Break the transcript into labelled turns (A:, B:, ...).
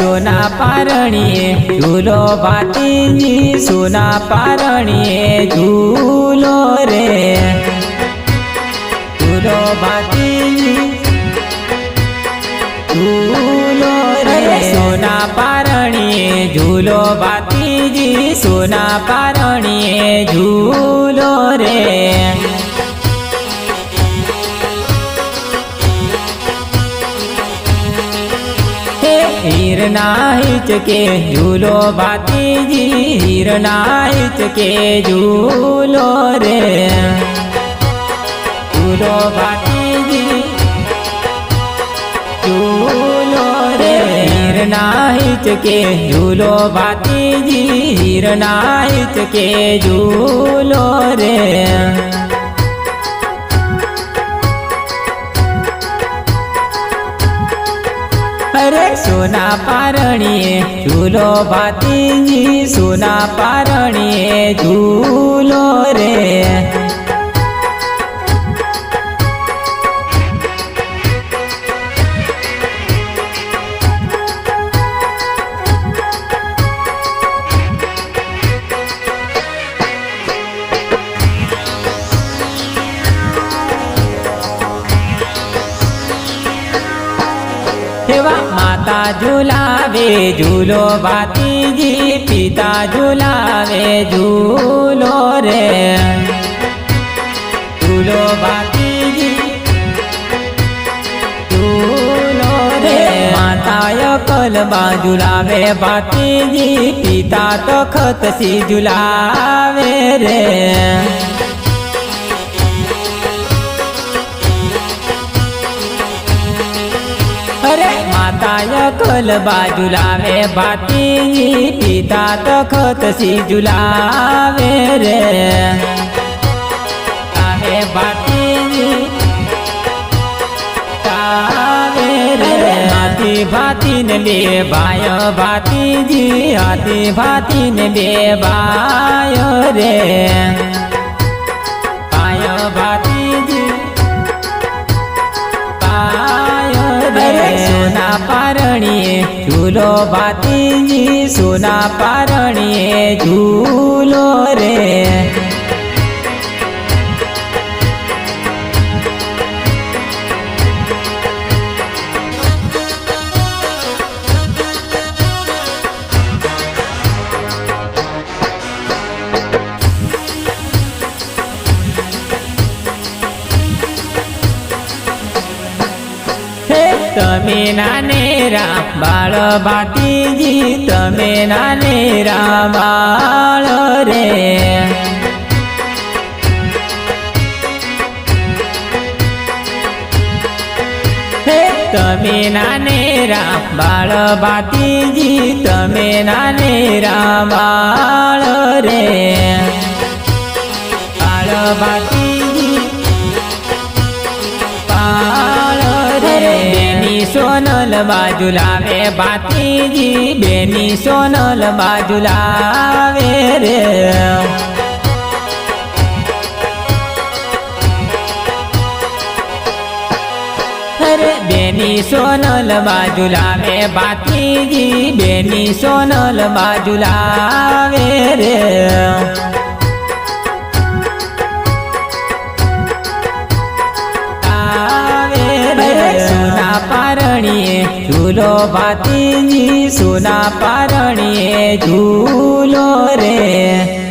A: सोना पारणिए झूलो भातीजी सोना पारणिए झूलो रे झूलो भातीजी झूलो रे सोना पारणिए झूलो भातीजी सोना पारणिए झूलो रे हिरना हिचके झूलो भातीजी हिरना हिचके झूलो रे झूलो भातीजी झूलो रे हिरना हिचके झूलो भातीजी हिरना हिचके झूलो रे अरे सोना पारणिए झूलो भातीजी सोना पारणिए झूलो रे माता झूलावे झूलो भातीजी पिता झूलावे झूलो रे झूलो भातीजी झूलो रे माता कलबा झूलावे भातीजी पिता तखत सी झूलावे रे अरे माता कलबा झूलावे भातीजी पिता तखत सी झूलावे रे आहे भातीजी तावे रे हाथी भातीन बे बाय भातीजी हाथी भातीन बे बाय रे बाय भातीजी सोना पारणिए झूलो भातीजी सोना पारणिए झूलो रे तमे नानेरा बाळ भातीजी तमे नानेरा बाळ रे तमे नानेरा बाळ भातीजी तमे नानेरा बाळ रे बाळ भातीजी बाळ रे सोनल बाजूलावे भातीजी बेनी सोनल बाजूलावे रे अरे बेनी सोनल बाजूलावे भातीजी बेनी सोनल बाजूलावे रे सोना पारणिए झूलो भातीजी सोना पारणिए झूलो रे।